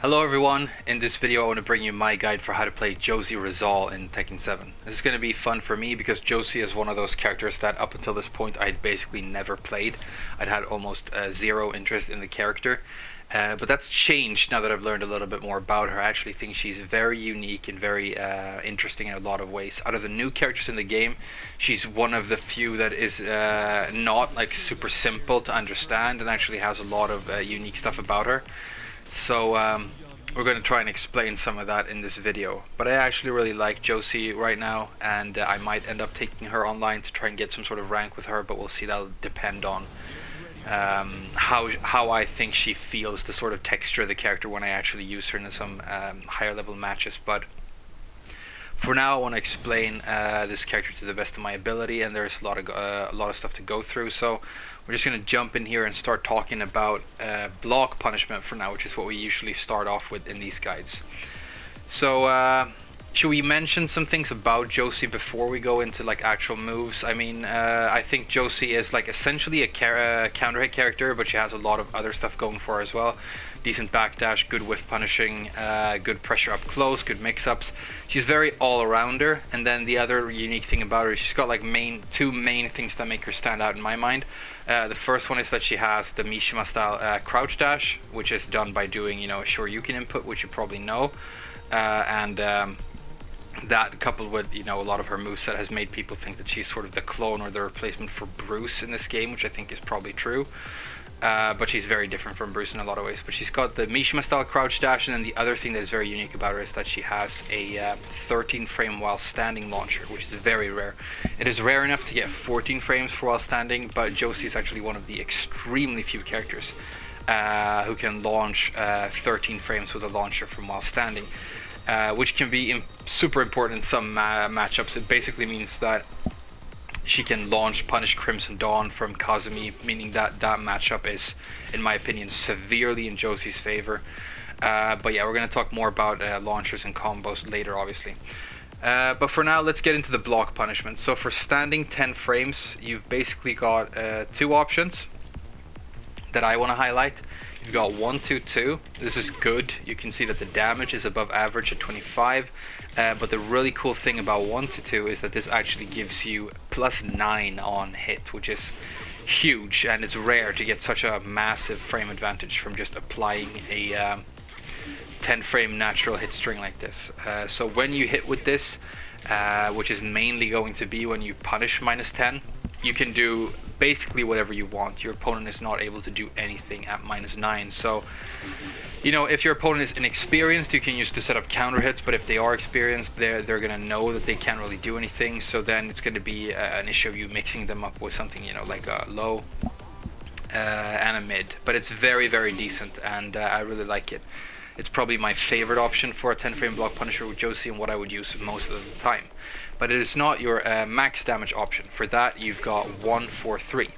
Hello everyone, in this video I want to bring you my guide for how to play Josie Rizal in Tekken 7. This is going to be fun for me because Josie is one of those characters that up until this point I'd basically never played. I'd had almost zero interest in the character, but that's changed now that I've learned a little bit more about her. I actually think she's very unique and very interesting in a lot of ways. Out of the new characters in the game, she's one of the few that is not like super simple to understand and actually has a lot of unique stuff about her. So we're going to try and explain some of that in this video. But I actually really like Josie right now, and I might end up taking her online to try and get some sort of rank with her, but we'll see. That'll depend on how I think she feels, the sort of texture of the character when I actually use her in some higher level matches. But for now, I want to explain this character to the best of my ability, and there's a lot of stuff to go through. So we're just going to jump in here and start talking about block punishment for now, which is what we usually start off with in these guides. So should we mention some things about Josie before we go into like actual moves? I mean, I think Josie is like essentially a counter hit character, but she has a lot of other stuff going for her as well. Decent backdash, good whiff punishing, good pressure up close, good mix-ups. She's very all-arounder, and then the other unique thing about her is she's got like two main things that make her stand out in my mind. The first one is that she has the Mishima style crouch dash, which is done by doing, a Shoryuken input, which you probably know, and that coupled with a lot of her moveset has made people think that she's sort of the clone or the replacement for Bruce in this game, which I think is probably true. But she's very different from Bruce in a lot of ways. But she's got the Mishima style crouch dash, and then the other thing that is very unique about her is that she has a 13 frame while standing launcher, which is very rare. It is rare enough to get 14 frames for while standing, but Josie is actually one of the extremely few characters who can launch 13 frames with a launcher from while standing, which can be super important in some matchups. It basically means that she can launch Punish Crimson Dawn from Kazumi, meaning that matchup is, in my opinion, severely in Josie's favor. But yeah, we're going to talk more about launchers and combos later, obviously. But for now, let's get into the block punishment. So for standing 10 frames, you've basically got two options that I want to highlight. You've got 1-2-2. This is good. You can see that the damage is above average at 25. But the really cool thing about 1-2 is that this actually gives you +9 on hit, which is huge, and it's rare to get such a massive frame advantage from just applying a 10 frame natural hit string like this. So when you hit with this, which is mainly going to be when you punish -10, you can do basically whatever you want. Your opponent is not able to do anything at -9. So if your opponent is inexperienced, you can use to set up counter hits, but if they are experienced, they're going to know that they can't really do anything. So then it's going to be an issue of you mixing them up with something like a low and a mid. But it's very, very decent, and I really like it. It's probably my favorite option for a 10 frame block punisher with Josie, and what I would use most of the time. But it is not your max damage option. For that, you've got 1-4-3.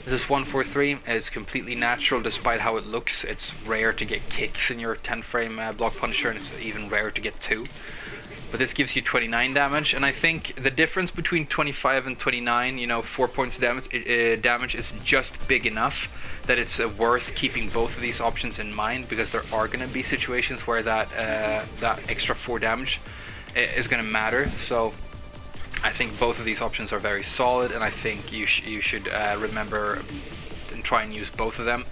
This 1-4-3 is completely natural despite how it looks. It's rare to get kicks in your 10 frame block punisher, and it's even rare to get 2. But this gives you 29 damage, and I think the difference between 25 and 29, 4 points damage is just big enough that it's worth keeping both of these options in mind, because there are going to be situations where that extra 4 damage is going to matter. So I think both of these options are very solid, and I think you should remember and try and use both of them.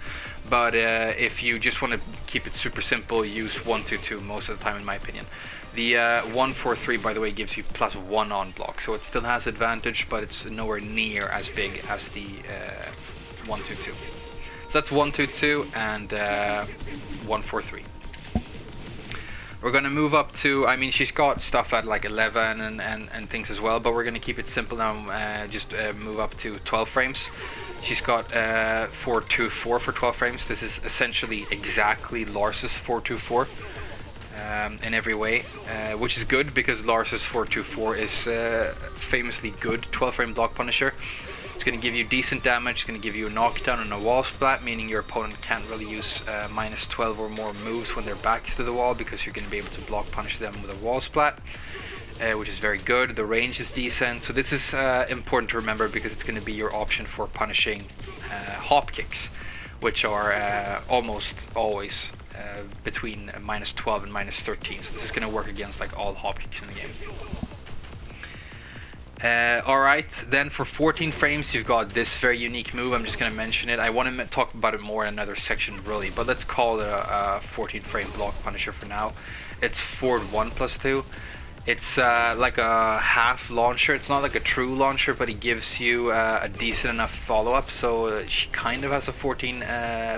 But if you just want to keep it super simple, use 1-2-2 most of the time, in my opinion. The 1-4-3, by the way, gives you +1 on block, so it still has advantage, but it's nowhere near as big as the 1-2-2. So that's 1-2-2 and 1-4-3. We're going to move up to, she's got stuff at like 11 and things as well, but we're going to keep it simple now, just move up to 12 frames. She's got 4-2-4 for 12 frames. This is essentially exactly Lars's 4-2-4 in every way, which is good because Lars's 4-2-4 is famously good 12 frame block punisher. It's going to give you decent damage, it's going to give you a knockdown and a wall splat, meaning your opponent can't really use -12 or more moves when their back's to the wall, because you're going to be able to block punish them with a wall splat, which is very good. The range is decent, so this is important to remember because it's going to be your option for punishing hop kicks, which are almost always between -12 and -13. So this is going to work against like all hop kicks in the game. Alright, then for 14 frames you've got this very unique move. I'm just going to mention it. I want to talk about it more in another section really, but let's call it a 14 frame block punisher for now. It's forward 1+2. It's like a half launcher. It's not like a true launcher, but it gives you a decent enough follow-up. So she kind of has a 14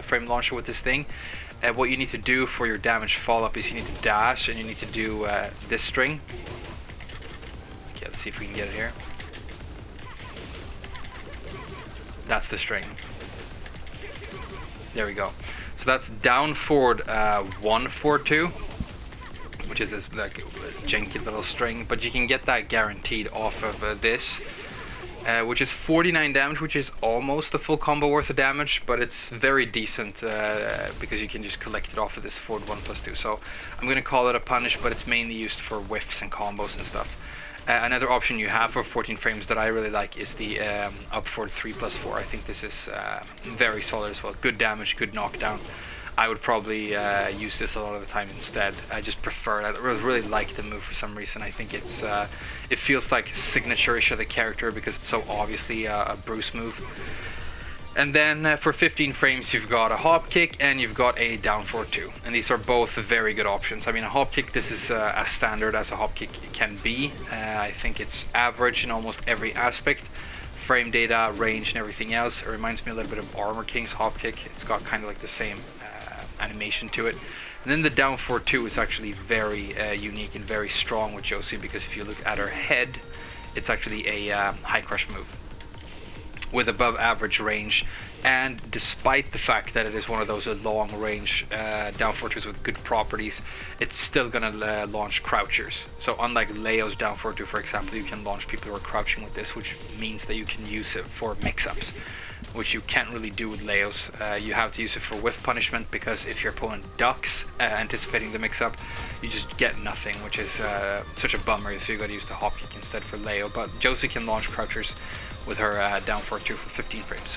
frame launcher with this thing. What you need to do for your damage follow-up is you need to dash, and you need to do this string. Okay, let's see if we can get it here. That's the string. There we go. So that's down forward 1, forward 2. Which is this like janky little string, but you can get that guaranteed off of this, which is 49 damage, which is almost a full combo worth of damage, but it's very decent because you can just collect it off of this forward 1+2. So I'm going to call it a punish, but it's mainly used for whiffs and combos and stuff. Another option you have for 14 frames that I really like is the up forward 3+4. I think this is very solid as well. Good damage, good knockdown. I would probably use this a lot of the time instead. I just prefer it. I really like the move for some reason. I think it's it feels like signature-ish of the character because it's so obviously a Bruce move. And then for 15 frames you've got a hop kick and you've got a down forward 2. And these are both very good options. I mean, a hop kick, this is as standard as a hop kick can be. I think it's average in almost every aspect. Frame data, range, and everything else. It reminds me a little bit of Armor King's hop kick. It's got kind of like the same animation to it. And then the down forward 2 is actually very unique and very strong with Josie, because if you look at her head, it's actually a high crush move with above average range, and despite the fact that it is one of those long range down forward 2s with good properties, it's still gonna launch crouchers. So unlike Leo's down forward 2, for example, you can launch people who are crouching with this, which means that you can use it for mix-ups, which you can't really do with Leo's. You have to use it for whiff punishment, because if your opponent ducks anticipating the mix-up, you just get nothing, which is such a bummer, so you gotta use the hop kick instead for Leo. But Josie can launch crouchers with her down forward 2 for 15 frames.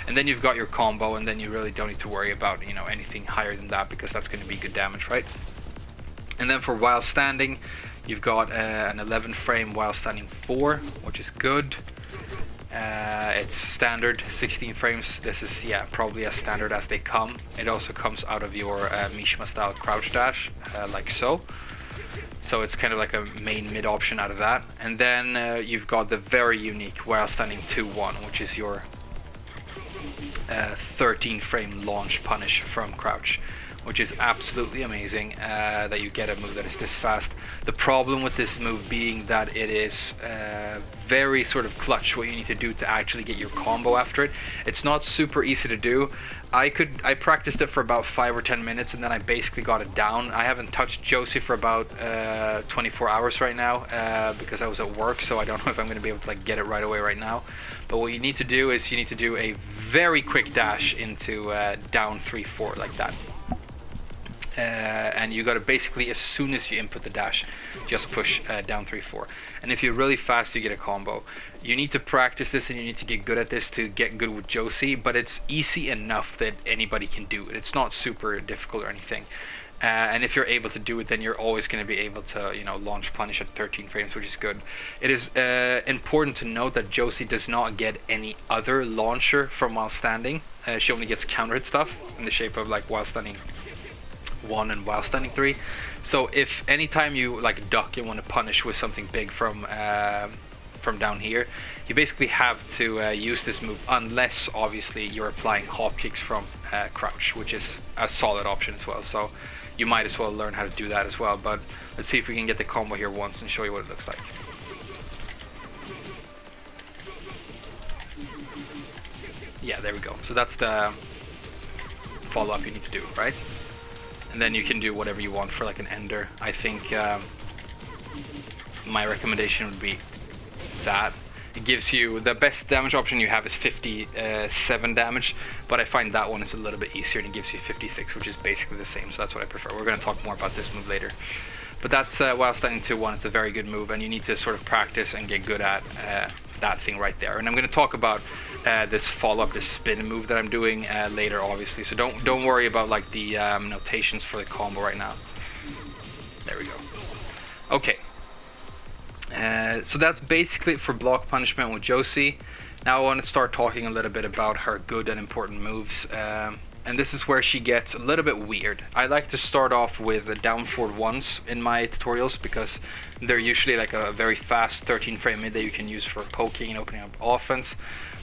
And then you've got your combo, and then you really don't need to worry about, you know, anything higher than that, because that's going to be good damage, right? And then for while standing, you've got an 11 frame while standing 4, which is good. It's standard 16 frames. This is, yeah, probably as standard as they come. It also comes out of your Mishima style crouch dash, like so. So it's kind of like a main mid option out of that. And then you've got the very unique while standing 2-1, which is your 13 frame launch punish from crouch, which is absolutely amazing that you get a move that is this fast. The problem with this move being that it is very sort of clutch what you need to do to actually get your combo after it. It's not super easy to do. I practiced it for about 5 or 10 minutes, and then I basically got it down. I haven't touched Josie for about 24 hours right now because I was at work, so I don't know if I'm going to be able to like get it right away right now. But what you need to do is you need to do a very quick dash into down 3-4 like that. And you got to basically, as soon as you input the dash, just push down 3-4. And if you're really fast, you get a combo. You need to practice this, and you need to get good at this to get good with Josie, but it's easy enough that anybody can do it. It's not super difficult or anything. And if you're able to do it, then you're always going to be able to, you know, launch punish at 13 frames, which is good. It is important to note that Josie does not get any other launcher from while standing. She only gets counter hit stuff in the shape of like while standing 1 and while standing 3. So if anytime you like duck and want to punish with something big from down here, you basically have to use this move, unless obviously you're applying hop kicks from crouch, which is a solid option as well. So you might as well learn how to do that as well. But let's see if we can get the combo here once and show you what it looks like. Yeah, there we go. So that's the follow-up you need to do, right? And then you can do whatever you want for like an ender. I think my recommendation would be that. It gives you, the best damage option you have is 57 damage, but I find that one is a little bit easier, and it gives you 56, which is basically the same, so that's what I prefer. We're going to talk more about this move later. But that's while standing 2-1, it's a very good move, and you need to sort of practice and get good at that thing right there. And I'm going to talk about this follow-up, this spin move that I'm doing later, obviously. So don't worry about like the notations for the combo right now. There we go. Okay. So that's basically it for block punishment with Josie. Now I want to start talking a little bit about her good and important moves. And this is where she gets a little bit weird. I like to start off with the down forward ones in my tutorials because they're usually like a very fast 13 frame mid that you can use for poking and opening up offense.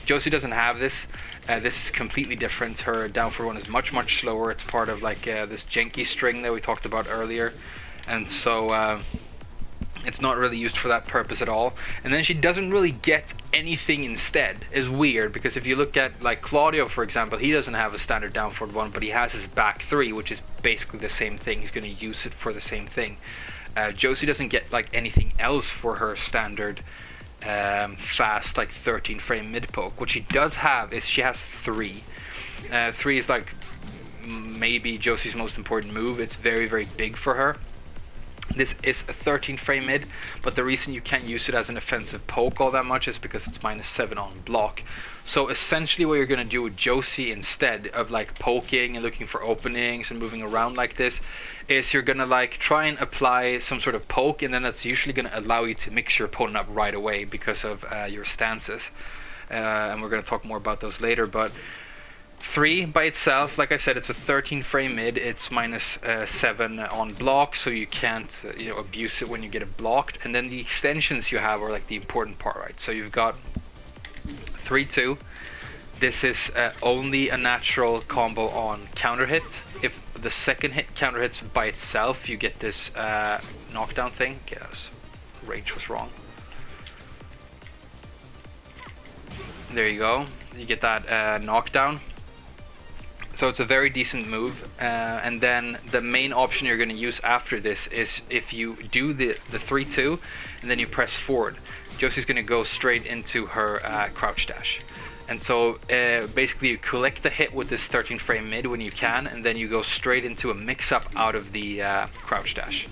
Josie doesn't have this. This is completely different. Her down forward one is much slower. It's part of like this janky string that we talked about earlier. And so it's not really used for that purpose at all. And then she doesn't really get anything instead. Is weird because if you look at like Claudio, for example, he doesn't have a standard down forward one, but he has his back three, which is basically the same thing. He's going to use it for the same thing. Josie doesn't get like anything else for her standard fast like 13 frame mid poke. What she does have is she has three. Three is like maybe Josie's most important move. It's very big for her. This is a 13 frame mid, but the reason you can't use it as an offensive poke all that much is because it's -7 on block. So essentially what you're going to do with Josie instead of like poking and looking for openings and moving around like this is you're going to like try and apply some sort of poke, and then that's usually going to allow you to mix your opponent up right away because of your stances. And we're going to talk more about those later, but 3 by itself, like I said, it's a 13 frame mid. It's -7 on block, so you can't abuse it when you get it blocked. And then the extensions you have are like the important part, right? So you've got 3-2. This is only a natural combo on counter hit. If the second hit counter hits by itself, you get this knockdown thing. Yes, range was wrong. There you go. You get that knockdown. So it's a very decent move, and then the main option you're going to use after this is if you do the 3-2 and then you press forward, Josie's going to go straight into her crouch dash. And so basically you collect the hit with this 13 frame mid when you can, and then you go straight into a mix-up out of the crouch dash.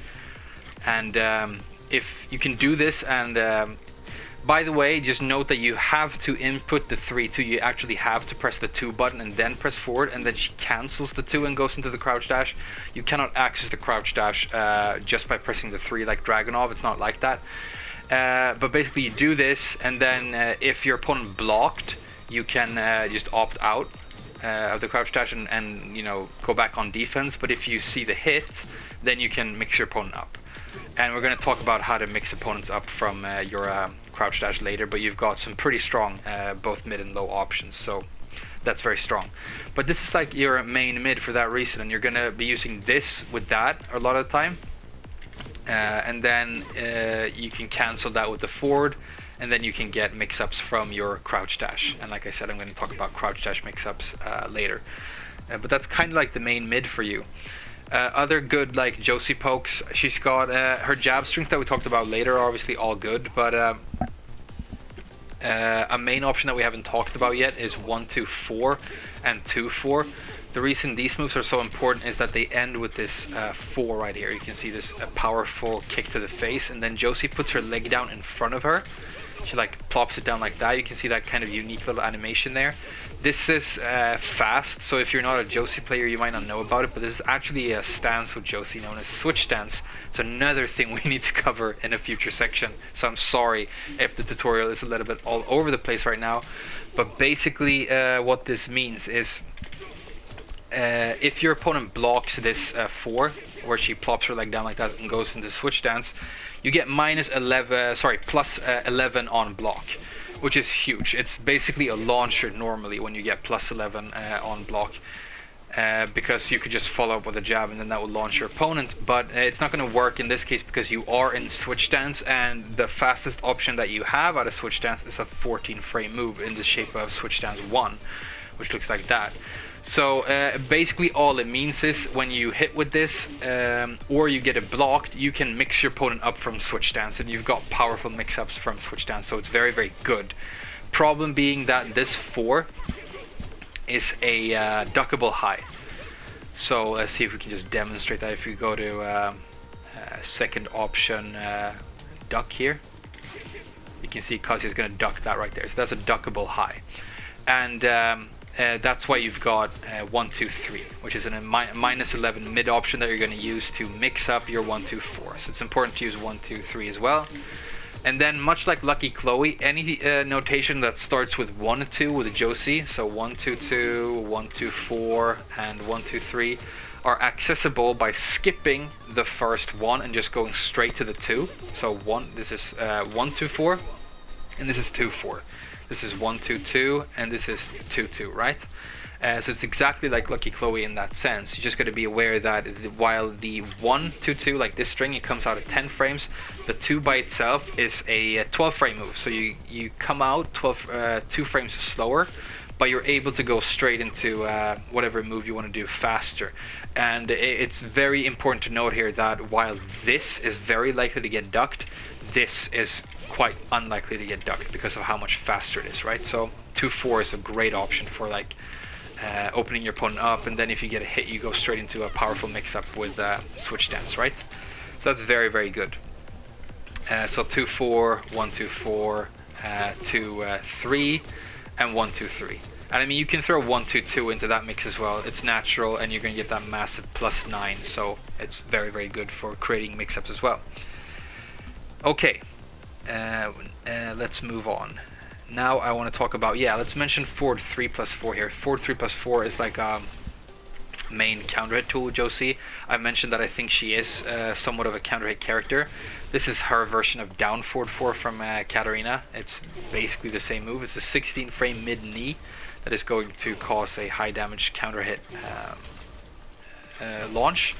And if you can do this, and by the way, just note that you have to input the 3-2. You actually have to press the 2 button and then press forward, and then she cancels the 2 and goes into the crouch dash. You cannot access the crouch dash just by pressing the 3 like Dragunov. It's not like that. But basically you do this, and then if your opponent blocked, you can just opt out of the crouch dash and go back on defense. But if you see the hit, then you can mix your opponent up. And we're going to talk about how to mix opponents up from your crouch dash later, but you've got some pretty strong both mid and low options, so that's very strong. But this is like your main mid for that reason, and you're going to be using this with that a lot of the time. And then you can cancel that with the forward, and then you can get mix-ups from your crouch dash. And like I said, I'm going to talk about crouch dash mix-ups later. But that's kind of like the main mid for you. Other good like Josie pokes, she's got her jab strength that we talked about later, obviously all good, but a main option that we haven't talked about yet is 1-2-4 and 2-4. The reason these moves are so important is that they end with this 4 right here. You can see this powerful kick to the face, and then Josie puts her leg down in front of her. She like plops it down like that. You can see that kind of unique little animation there. This is fast, so if you're not a Josie player, you might not know about it, but this is actually a stance with Josie known as switch stance. It's another thing we need to cover in a future section, so I'm sorry if the tutorial is a little bit all over the place right now. But basically what this means is if your opponent blocks this 4, where she plops her leg down like that and goes into switch stance, you get plus 11 on block, which is huge. It's basically a launcher normally when you get plus 11 on block, because you could just follow up with a jab and then that will launch your opponent, but it's not going to work in this case because you are in switch stance, and the fastest option that you have out of switch stance is a 14 frame move in the shape of switch stance 1, which looks like that. So basically all it means is when you hit with this or you get it blocked, you can mix your opponent up from switch stance, and you've got powerful mix-ups from switch stance, so it's very good. Problem being that this 4 is a duckable high. So let's see if we can just demonstrate that. If we go to second option, duck here, you can see Kazuya's going to duck that right there. So that's a duckable high. and that's why you've got 1 2 3, which is a minus 11 mid option that you're going to use to mix up your 1 2 4. So it's important to use 1 2 3 as well. And then, much like Lucky Chloe, any notation that starts with 1 2 with a Josie, so 1 2 2, 1 2 4, and 1 2 3, are accessible by skipping the first one and just going straight to the 2. So this is 1 2 4, and this is 2 4. This is 1 2 2, and this is 2 2, right? So it's exactly like Lucky Chloe in that sense. You just got to be aware that while the 1 2 2, like this string, it comes out at 10 frames, the 2 by itself is a 12 frame move. So you come out 2 frames slower, but you're able to go straight into whatever move you want to do faster. And it's very important to note here that while this is very likely to get ducked, this is quite unlikely to get ducked because of how much faster it is, right? So 2 4 is a great option for like opening your opponent up, and then if you get a hit, you go straight into a powerful mix-up with switch dance, right? So that's very, very good. So 2 4, 1 2 4, 2 3, and 1 2 3. And I mean, you can throw 1 2 2 into that mix as well. It's natural, and you're going to get that massive +9. So it's very, very good for creating mix-ups as well. Okay, let's move on. Now I want to talk about, let's mention forward 3+4 here. Forward 3+4 is like a main counter hit tool with Josie. I mentioned that I think she is somewhat of a counter hit character. This is her version of down forward 4 from Katarina. It's basically the same move. It's a 16 frame mid knee that is going to cause a high damage counter hit launch.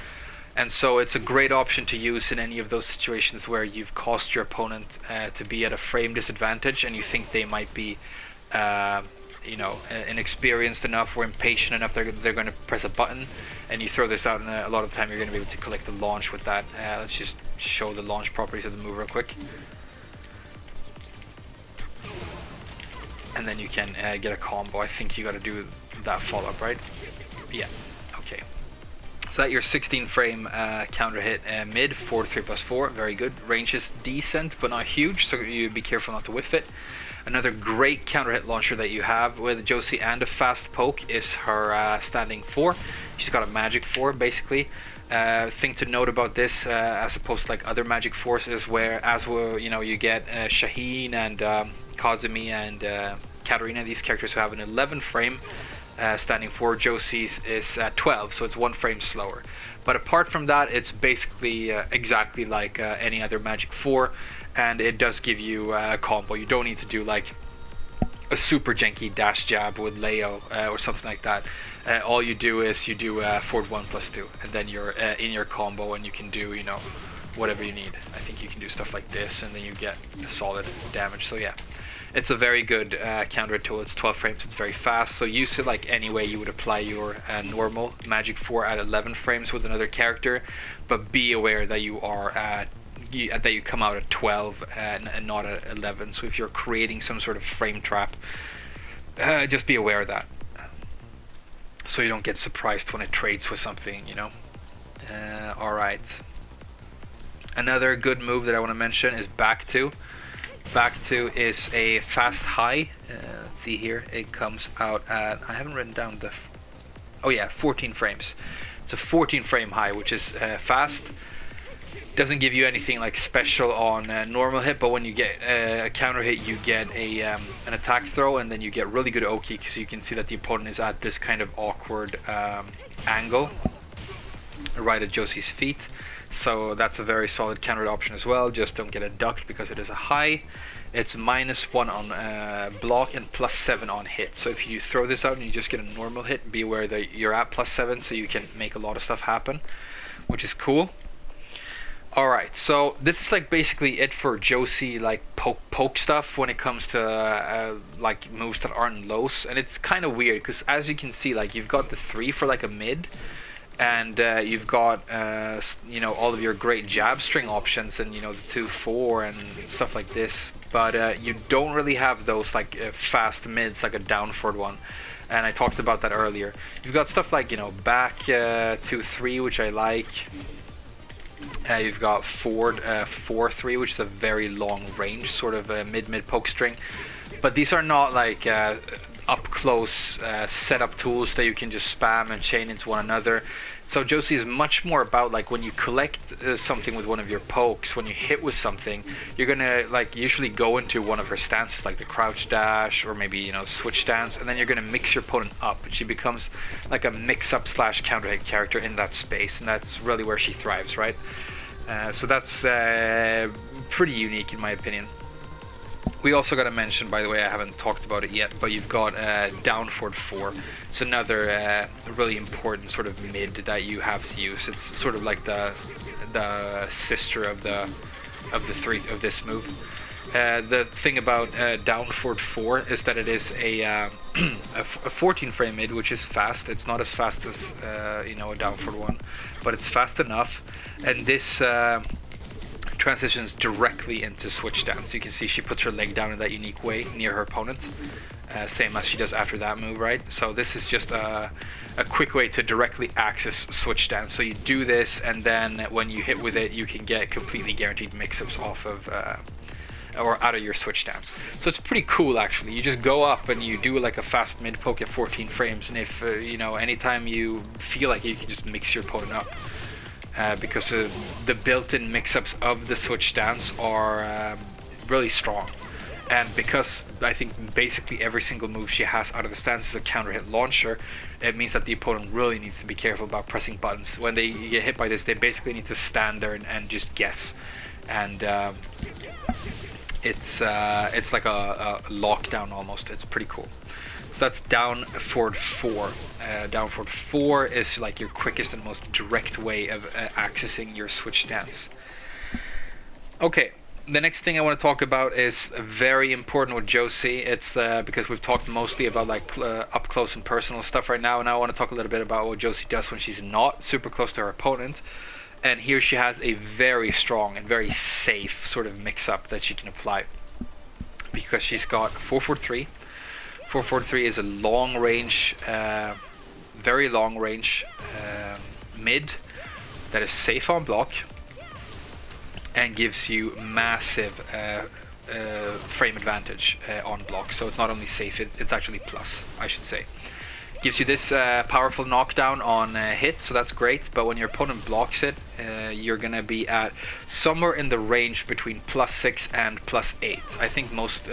And so it's a great option to use in any of those situations where you've caused your opponent to be at a frame disadvantage, and you think they might be, inexperienced enough or impatient enough. They're going to press a button, and you throw this out, and a lot of the time you're going to be able to collect the launch with that. Let's just show the launch properties of the move real quick, and then you can get a combo. I think you got to do that follow up, right? Yeah. Okay. So that your 16 frame counter hit mid, forward 3+4, very good. Range is decent but not huge, so you be careful not to whiff it. Another great counter hit launcher that you have with Josie and a fast poke is her standing 4. She's got a magic 4 basically. Thing to note about this, as opposed to like other magic 4s, is where you get Shaheen and Kazumi and Katarina, these characters who have an 11 frame standing 4. Josie's is 12, so it's 1 frame slower. But apart from that, it's basically exactly like any other Magic 4, and it does give you a combo. You don't need to do like a super janky dash jab with Leo or something like that. All you do is you do forward 1+2, and then you're in your combo, and you can do whatever you need. I think you can do stuff like this, and then you get a solid damage. So yeah. It's a very good counter tool. It's 12 frames, it's very fast, so use it like any way you would apply your normal Magic 4 at 11 frames with another character, but be aware that you are that you come out at 12 and not at 11. So if you're creating some sort of frame trap, just be aware of that, so you don't get surprised when it trades with something, Alright. Another good move that I want to mention is back 2. Back 2 is a fast high. Let's see here. It comes out at, I haven't written down 14 frames. It's a 14 frame high, which is fast. Doesn't give you anything like special on normal hit, but when you get a counter hit, you get an attack throw, and then you get really good Oki, because you can see that the opponent is at this kind of awkward angle right at Josie's feet. So that's a very solid counter option as well. Just don't get it ducked because it is a high. It's -1 on block and +7 on hit. So if you throw this out and you just get a normal hit, be aware that you're at +7, so you can make a lot of stuff happen, which is cool. Alright, so this is like basically it for Josie, like poke stuff when it comes to like moves that aren't lows. And it's kind of weird because, as you can see, like you've got the 3 for like a mid, and you've got all of your great jab string options, and the 2-4 and stuff like this, but you don't really have those like fast mids like a down forward one, and I talked about that earlier. You've got stuff like back 2-3, which I like. You've got forward 4-3, which is a very long range sort of mid poke string, but these are not like up close setup tools that you can just spam and chain into one another. So Josie is much more about like when you collect something with one of your pokes, when you hit with something, you're gonna like usually go into one of her stances, like the crouch dash or maybe, you know, switch stance, and then you're gonna mix your opponent up, and she becomes like a mix-up slash counter hit character in that space, and that's really where she thrives, right? So that's pretty unique in my opinion. We also got to mention, by the way, I haven't talked about it yet, but you've got down forward 4. It's another really important sort of mid that you have to use. It's sort of like the sister of the three of this move. The thing about down forward 4 is that it is a 14 frame mid, which is fast. It's not as fast as you know, a down forward 1, but it's fast enough. And this transitions directly into switch stance. You can see she puts her leg down in that unique way near her opponent, same as she does after that move, right? So this is just a quick way to directly access switch stance. So you do this, and then when you hit with it, you can get completely guaranteed mix-ups off of or out of your switch stance. So it's pretty cool actually. You just go up and you do like a fast mid poke at 14 frames, and if you know, anytime you feel like it, you can just mix your opponent up. Because the built-in mix-ups of the switch stance are really strong, and because I think basically every single move she has out of the stance is a counter hit launcher, it means that the opponent really needs to be careful about pressing buttons. When they get hit by this, they basically need to stand there and just guess, and it's like a lockdown almost. It's pretty cool. So that's down forward 4. Down forward 4 is like your quickest and most direct way of accessing your switch stance. Okay, the next thing I want to talk about is very important with Josie. It's because we've talked mostly about like up close and personal stuff right now, and I want to talk a little bit about what Josie does when she's not super close to her opponent. And here she has a very strong and very safe sort of mix-up that she can apply, because she's got 443. 443 is a long range, very long range mid that is safe on block and gives you massive frame advantage on block. So it's not only safe, it's actually plus, I should say. Gives you this powerful knockdown on hit, so that's great, but when your opponent blocks it, you're gonna be at somewhere in the range between +6 and +8. I think most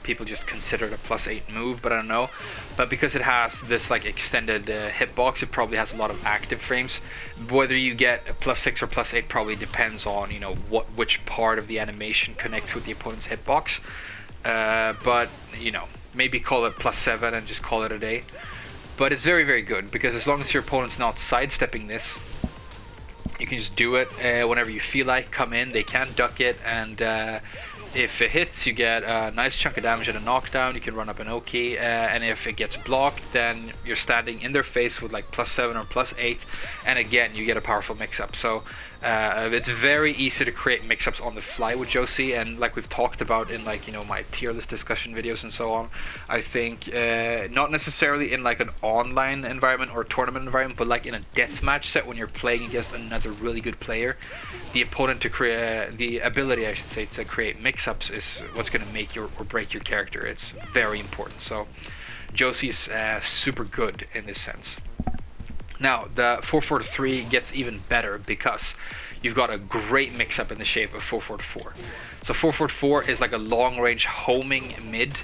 people just consider it a +8 move, but I don't know. But because it has this like extended hitbox, it probably has a lot of active frames. Whether you get a +6 or +8 probably depends on, you know, which part of the animation connects with the opponent's hitbox. But you know, maybe call it +7 and just call it a day. But it's very, very good, because as long as your opponent's not sidestepping this, you can just do it whenever you feel like. Come in, they can't duck it, and if it hits, you get a nice chunk of damage and a knockdown. You can run up an Oki, and if it gets blocked, then you're standing in their face with like +7 or +8, and again, you get a powerful mix-up. So it's very easy to create mix-ups on the fly with Josie, and like we've talked about in like, you know, my tier list discussion videos and so on, I think not necessarily in like an online environment or tournament environment, but like in a deathmatch set when you're playing against another really good player, the opponent to create the ability, I should say, to create mix-ups is what's going to make your or break your character. It's very important. So Josie's super good in this sense. Now, the 443 gets even better because you've got a great mix-up in the shape of 444. So 444 is like a long-range homing mid,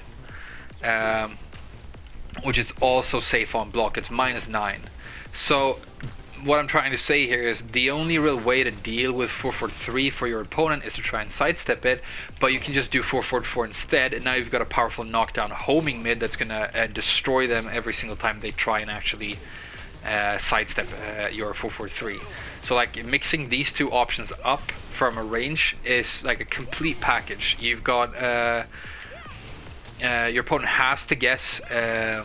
which is also safe on block. It's -9. So what I'm trying to say here is the only real way to deal with 443 for your opponent is to try and sidestep it, but you can just do 444 instead, and now you've got a powerful knockdown homing mid that's going to destroy them every single time they try and actually sidestep your 443. So like mixing these two options up from a range is like a complete package. You've got your opponent has to guess the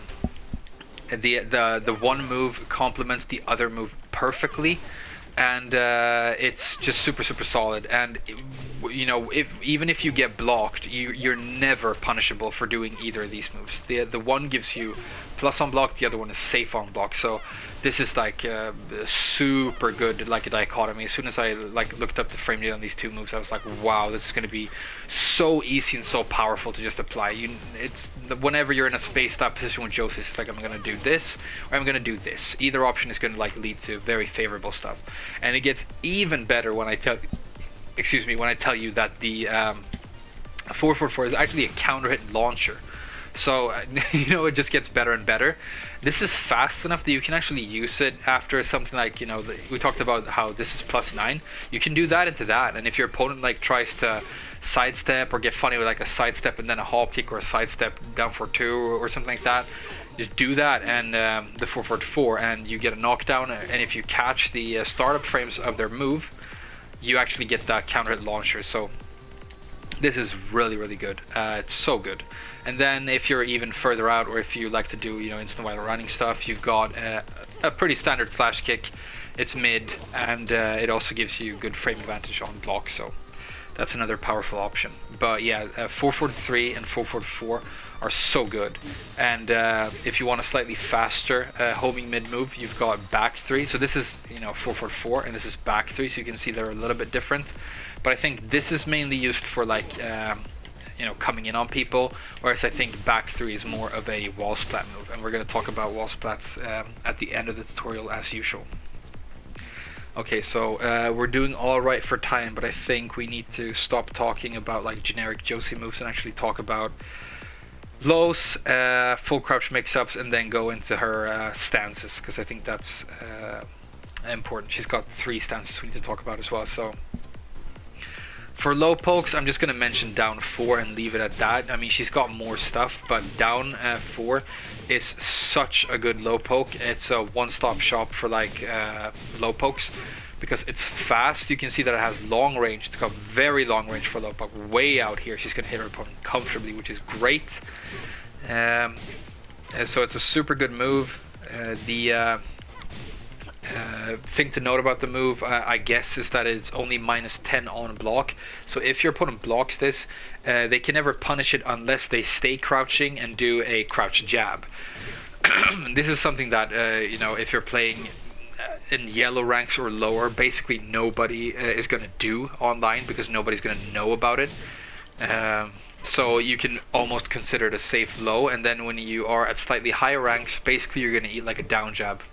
one move complements the other move perfectly, and it's just super solid. And you know, even if you get blocked, you're never punishable for doing either of these moves. The one gives you plus on block, the other one is safe on block. So this is like super good, like a dichotomy. As soon as I like looked up the frame rate on these two moves, I was like, wow, this is going to be so easy and so powerful to just apply. It's whenever you're in a spaced out position with Josie, it's like I'm going to do this or I'm going to do this. Either option is going to like lead to very favorable stuff, and it gets even better when I tell you that the 444 is actually a counter hit launcher. So you know, it just gets better and better. This is fast enough that you can actually use it after something like, you know, we talked about how this is +9. You can do that into that, and if your opponent like tries to sidestep or get funny with like a sidestep and then a hop kick or a sidestep down for 2 or something like that, just do that and the 444 and you get a knockdown. And if you catch the startup frames of their move, you actually get that counter hit launcher. So this is really, really good. It's so good. And then if you're even further out, or if you like to do, you know, instant while running stuff, you've got a pretty standard slash kick. It's mid, and it also gives you good frame advantage on block. So that's another powerful option. But yeah, 443 and 444 are so good. And if you want a slightly faster homing mid move, you've got back 3. So this is, you know, 444 and this is back 3, so you can see they're a little bit different. But I think this is mainly used for like you know, coming in on people, whereas I think back 3 is more of a wall splat move, and we're going to talk about wall splats at the end of the tutorial as usual. Okay, so we're doing all right for time, but I think we need to stop talking about like generic Josie moves and actually talk about lows, full crouch mix-ups, and then go into her stances, because I think that's important. She's got 3 stances we need to talk about as well. So for low pokes, I'm just going to mention down 4 and leave it at that. I mean, she's got more stuff, but down 4 is such a good low poke. It's a one-stop shop for like low pokes, because it's fast. You can see that it has long range. It's got very long range for low poke. Way out here, she's going to hit her opponent comfortably, which is great. And so it's a super good move. The thing to note about the move, I guess, is that it's only -10 on block. So if your opponent blocks this, they can never punish it unless they stay crouching and do a crouch jab. This is something that, you know, if you're playing in yellow ranks or lower, basically nobody is going to do online, because nobody's going to know about it. So you can almost consider it a safe low, and then when you are at slightly higher ranks, basically you're going to eat like a down jab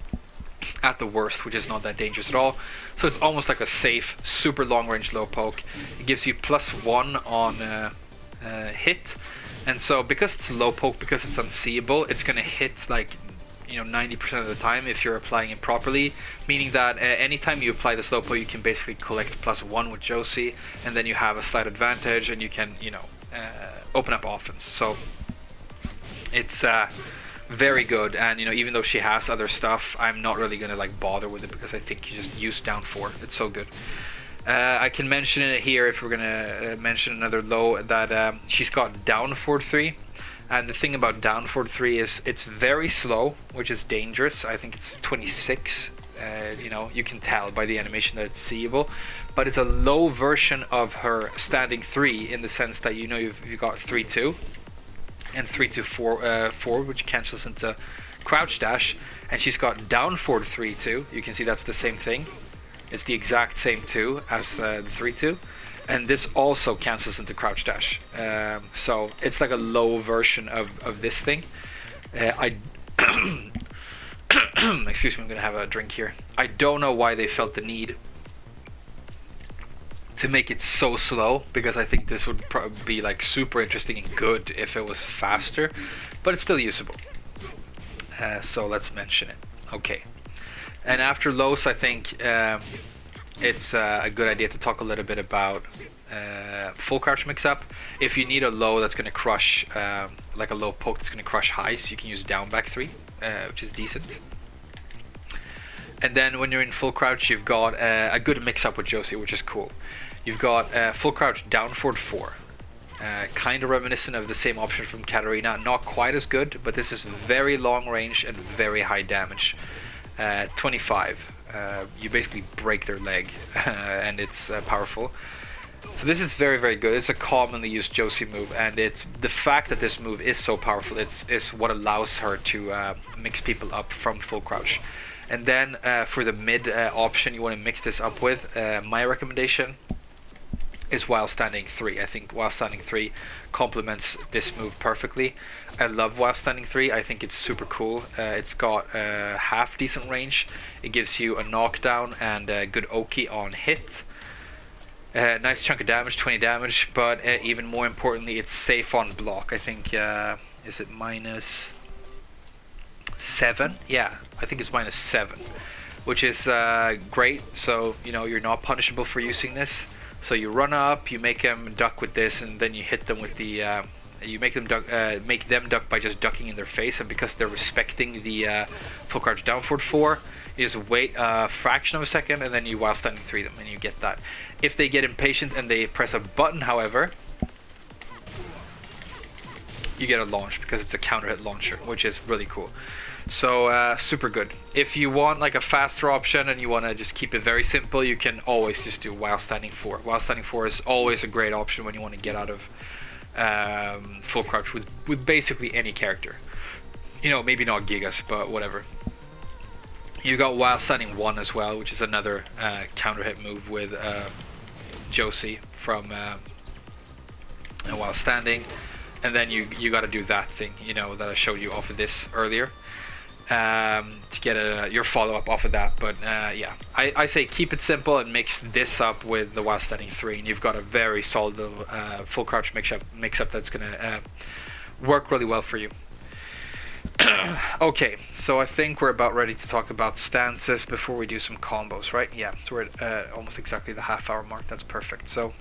at the worst, which is not that dangerous at all. So it's almost like a safe, super long range low poke. It gives you +1 on hit, and so because it's a low poke, because it's unseeable, it's going to hit like, you know, 90% of the time if you're applying it properly, meaning that anytime you apply this low poke, you can basically collect +1 with Josie, and then you have a slight advantage, and you can, you know, open up offense. So it's very good. And, you know, even though she has other stuff, I'm not really gonna like bother with it, because I think you just use down 4. It's so good. I can mention it here if we're gonna mention another low, that she's got down 4-3. And the thing about down 4-3 is it's very slow, which is dangerous. I think it's 26. You know, you can tell by the animation that it's seeable, but it's a low version of her standing 3, in the sense that, you know, you've got 3-2 and 3-2-4, which cancels into crouch dash, and she's got down 4-3 too. You can see that's the same thing. It's the exact same 2 as the 3-2, and this also cancels into crouch dash. So it's like a low version of this thing. Excuse me, I'm gonna have a drink here. I don't know why they felt the need to make it so slow, because I think this would probably be like super interesting and good if it was faster, but it's still usable. So let's mention it. Okay, and after lows, I think it's a good idea to talk a little bit about full crouch mix-up. If you need a low that's going to crush, like a low poke that's going to crush highs, you can use down back 3, which is decent. And then when you're in full crouch, you've got a good mix-up with Josie, which is cool. You've got full crouch down forward 4, kind of reminiscent of the same option from Katarina. Not quite as good, but this is very long range and very high damage. 25. You basically break their leg, and it's powerful. So this is very, very good. It's a commonly used Josie move, and it's the fact that this move is so powerful. It's what allows her to mix people up from full crouch. And then for the mid option, you want to mix this up with. My recommendation is while standing 3. I think while standing 3 complements this move perfectly. I love while standing 3. I think it's super cool. It's got half decent range. It gives you a knockdown and a good Oki on hit. Nice chunk of damage, 20 damage, but even more importantly, it's safe on block. I think, is it -7? Yeah, I think it's -7, which is great. So, you know, you're not punishable for using this. So you run up, you make them duck with this, and then you hit them with the, you make them duck by just ducking in their face, and because they're respecting the full crouch down forward 4, you just wait a fraction of a second, and then you while standing 3 them, and you get that. If they get impatient and they press a button, however, you get a launch because it's a counter hit launcher, which is really cool. So super good. If you want like a faster option and you want to just keep it very simple, you can always just do while standing 4. While standing 4 is always a great option when you want to get out of full crouch with basically any character. You know, maybe not Gigas, but whatever. You got while standing 1 as well, which is another counter hit move with Josie from while standing, and then you got to do that thing, you know, that I showed you off of this earlier, to get your follow up off of that. But yeah, I say keep it simple and mix this up with the while standing 3, and you've got a very solid little full crouch mix up that's gonna work really well for you. Okay, so I think we're about ready to talk about stances before we do some combos, right? Yeah, so we're at almost exactly the half-hour mark. That's perfect. So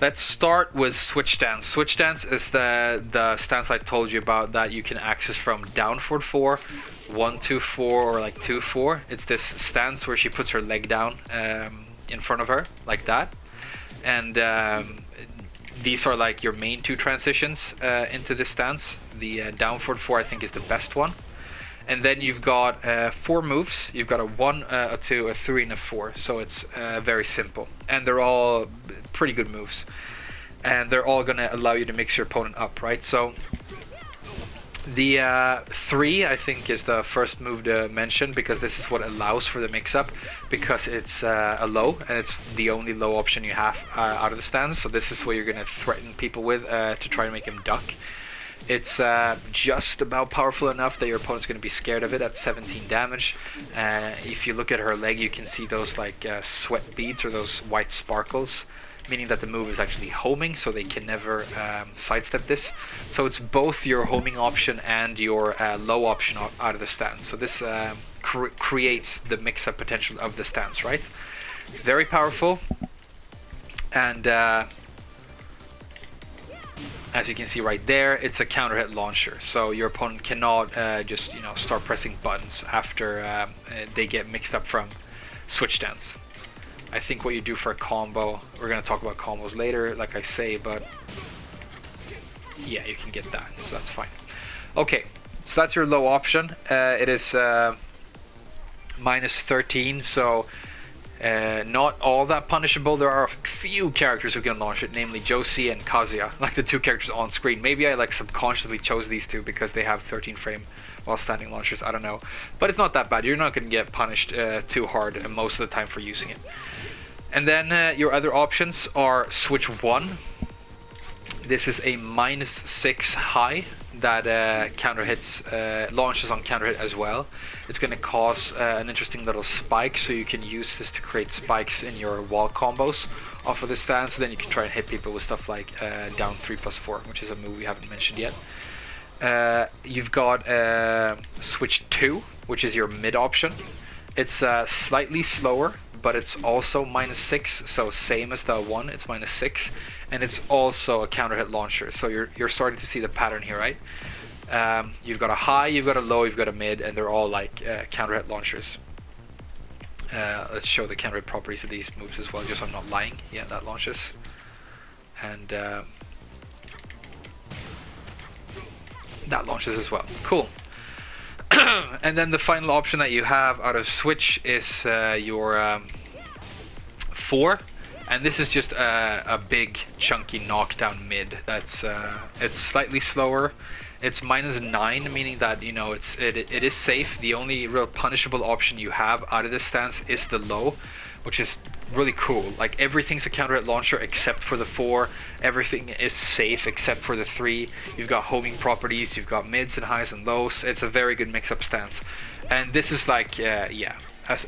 let's start with switch stance. Switch stance is the stance I told you about that you can access from down forward 4, 1, 2, 4, or like 2, 4. It's this stance where she puts her leg down in front of her like that, and these are like your main 2 transitions into this stance. The down forward 4 I think is the best one. And then you've got 4 moves. You've got a 1, a 2, a 3, and a 4. So it's very simple. And they're all pretty good moves. And they're all going to allow you to mix your opponent up, right? So the 3 I think is the first move to mention, because this is what allows for the mix-up, because it's a low, and it's the only low option you have out of the stance. So this is what you're going to threaten people with to try to make them duck. It's just about powerful enough that your opponent's going to be scared of it at 17 damage. If you look at her leg, you can see those like sweat beads, or those white sparkles, meaning that the move is actually homing, so they can never sidestep this. So it's both your homing option and your low option out of the stance. So this creates the mix-up potential of the stance, right? It's very powerful, and as you can see right there, it's a counter hit launcher. So your opponent cannot just start pressing buttons after they get mixed up from switch stance. I think what you do for a combo, we're going to talk about combos later, like I say, but yeah, you can get that, so that's fine. Okay, so that's your low option. It is -13, so not all that punishable. There are a few characters who can launch it, namely Josie and Kazuya, like the 2 characters on screen. Maybe I like subconsciously chose these 2 because they have 13 frame while standing launchers, I don't know. But it's not that bad. You're not going to get punished too hard most of the time for using it. And then your other options are switch 1. This is a -6 high that counter hits, launches on counter hit as well. It's going to cause an interesting little spike, so you can use this to create spikes in your wall combos off of the stance. Then you can try and hit people with stuff like down 3+4, which is a move we haven't mentioned yet. You've got switch 2, which is your mid option. It's slightly slower, but it's also -6, so same as the 1, it's -6, and it's also a counter hit launcher. So you're starting to see the pattern here, right? You've got a high, you've got a low, you've got a mid, and they're all like counter hit launchers. Let's show the counter hit properties of these moves as well, just so I'm not lying. Yeah, that launches. And that launches as well. Cool. And then the final option that you have out of switch is your 4, and this is just a big chunky knockdown mid. That's it's slightly slower. It's -9, meaning that, you know, it is safe. The only real punishable option you have out of this stance is the low, which is really cool. Like, everything's a counter at launcher except for the 4. Everything is safe except for the 3. You've got homing properties, you've got mids and highs and lows. It's a very good mix-up stance. And this is like, yeah,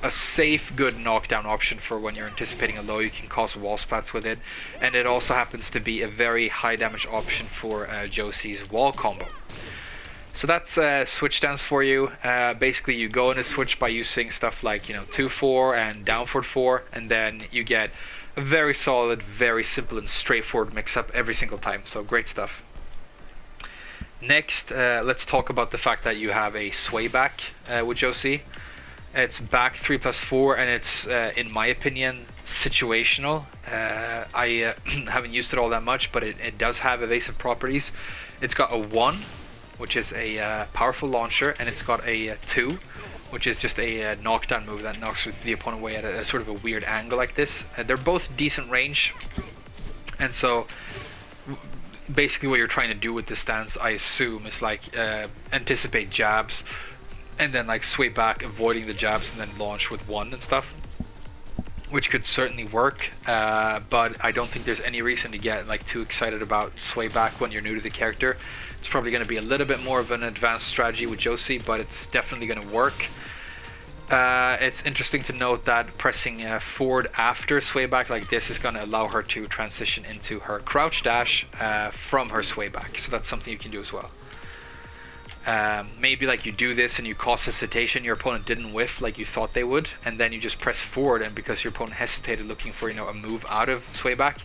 a safe, good knockdown option for when you're anticipating a low. You can cause wall splats with it. And it also happens to be a very high damage option for Josie's wall combo. So that's switch stance for you. Basically, you go in a switch by using stuff like, you know, 2-4 and down forward 4, and then you get a very solid, very simple and straightforward mix-up every single time. So great stuff. Next, let's talk about the fact that you have a sway back with Josie. It's back 3+4, and it's, in my opinion, situational. I haven't used it all that much, but it does have evasive properties. It's got a 1, which is a powerful launcher, and it's got a 2, which is just a knockdown move that knocks the opponent away at a sort of a weird angle like this. They're both decent range, and so basically what you're trying to do with this stance, I assume, is like anticipate jabs, and then like sway back, avoiding the jabs, and then launch with 1 and stuff, which could certainly work, but I don't think there's any reason to get like too excited about sway back when you're new to the character. It's probably going to be a little bit more of an advanced strategy with Josie, but it's definitely going to work. It's interesting to note that pressing forward after sway back like this is going to allow her to transition into her crouch dash from her sway back, so that's something you can do as well. Maybe like you do this and you cause hesitation, your opponent didn't whiff like you thought they would, and then you just press forward, and because your opponent hesitated looking for, you know, a move out of sway back,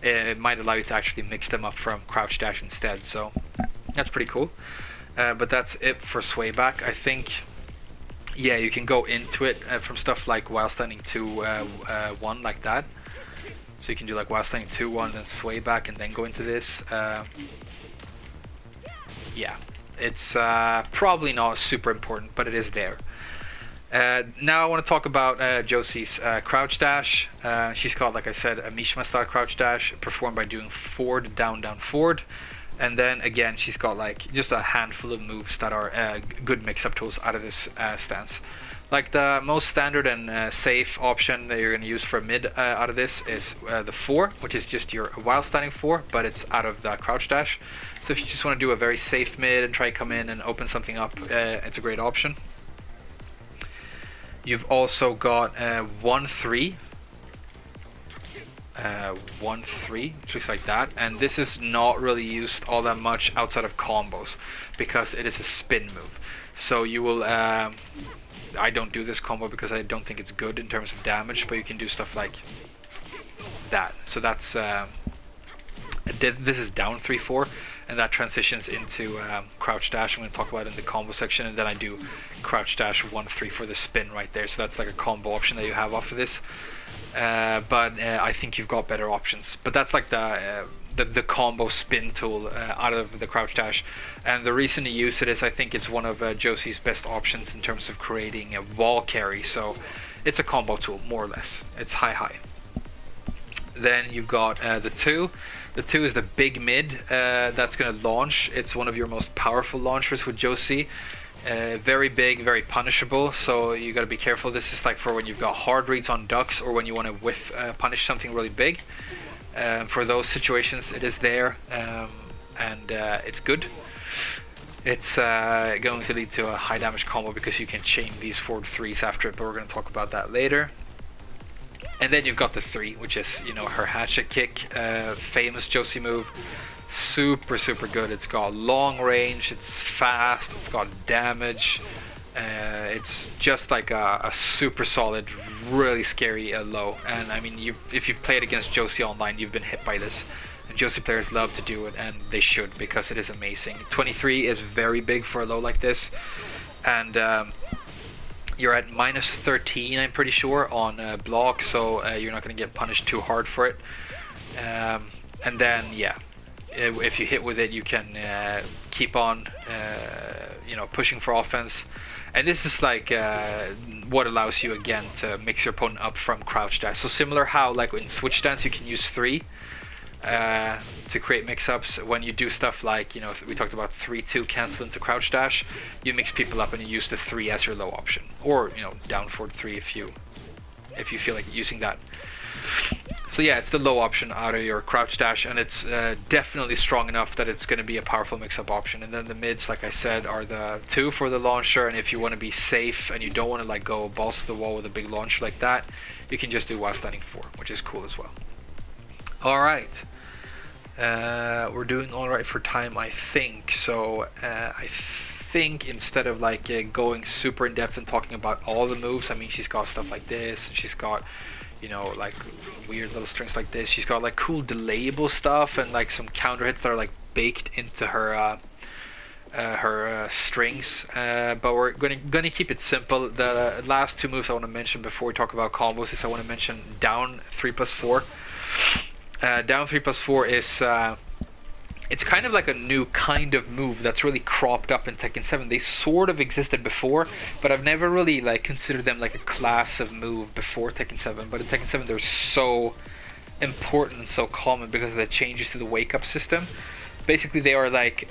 it might allow you to actually mix them up from crouch dash instead. So that's pretty cool. But that's it for sway back. I think, yeah, you can go into it from stuff like while standing 2-1 like that. So you can do like while standing 2-1, then sway back, and then go into this. Yeah, it's probably not super important, but it is there. Now I want to talk about Josie's crouch dash. She's got, like I said, a Mishima style crouch dash performed by doing forward, down, down, forward. And then again, she's got like just a handful of moves that are good mix-up tools out of this stance. Like the most standard and safe option that you're going to use for mid out of this is the 4, which is just your while standing 4, but it's out of the crouch dash. So if you just want to do a very safe mid and try to come in and open something up, it's a great option. You've also got 1-3. 1-3, which looks like that, and this is not really used all that much outside of combos because it is a spin move. So you will I don't do this combo because I don't think it's good in terms of damage, but you can do stuff like that. So that's this is down 3-4, and that transitions into crouch dash. I'm going to talk about it in the combo section, and then I do crouch dash 1-3 for the spin right there. So that's like a combo option that you have off of this. But I think you've got better options. But that's like the combo spin tool out of the crouch dash, and the reason to use it is I think it's one of Josie's best options in terms of creating a wall carry. So it's a combo tool, more or less. It's high. Then you've got the 2. The 2 is the big mid that's going to launch. It's one of your most powerful launchers with Josie. Very big, very punishable, so you got to be careful. This is like for when you've got hard reads on ducks, or when you want to whiff punish something really big. For those situations, it is there, and it's good. It's going to lead to a high damage combo because you can chain these forward 3s after it, but we're going to talk about that later. And then you've got the 3, which is, you know, her hatchet kick, famous Josie move. Super good. It's got long range, it's fast, it's got damage. It's just like a super solid, really scary low. And I mean, if you've played against Josie online, you've been hit by this. And Josie players love to do it, and they should, because it is amazing. 23 is very big for a low like this, and you're at -13, I'm pretty sure, on block, so you're not going to get punished too hard for it. And then, yeah, if you hit with it, you can keep on, you know, pushing for offense. And this is like what allows you again to mix your opponent up from crouch dash. So similar how like in switch stance you can use 3 to create mix-ups. When you do stuff like, you know, we talked about 3-2 cancel into crouch dash, you mix people up and you use the 3 as your low option, or you know, down forward 3 if you feel like using that. So yeah, it's the low option out of your crouch dash, and it's definitely strong enough that it's going to be a powerful mix-up option. And then the mids, like I said, are the 2 for the launcher, and if you want to be safe and you don't want to like go balls to the wall with a big launcher like that, you can just do while standing 4, which is cool as well. Alright, we're doing alright for time, I think. So I think instead of like going super in depth and talking about all the moves, I mean, she's got stuff like this, and she's got, you know, like weird little strings like this. She's got like cool delayable stuff and like some counter hits that are like baked into her strings. But we're gonna keep it simple. The last 2 moves I want to mention before we talk about combos is I want to mention down 3+4. Down 3+4 is it's kind of like a new kind of move that's really cropped up in Tekken 7. They sort of existed before, but I've never really like considered them like a class of move before Tekken 7. But in Tekken 7 they're so important and so common because of the changes to the wake up system. Basically they are like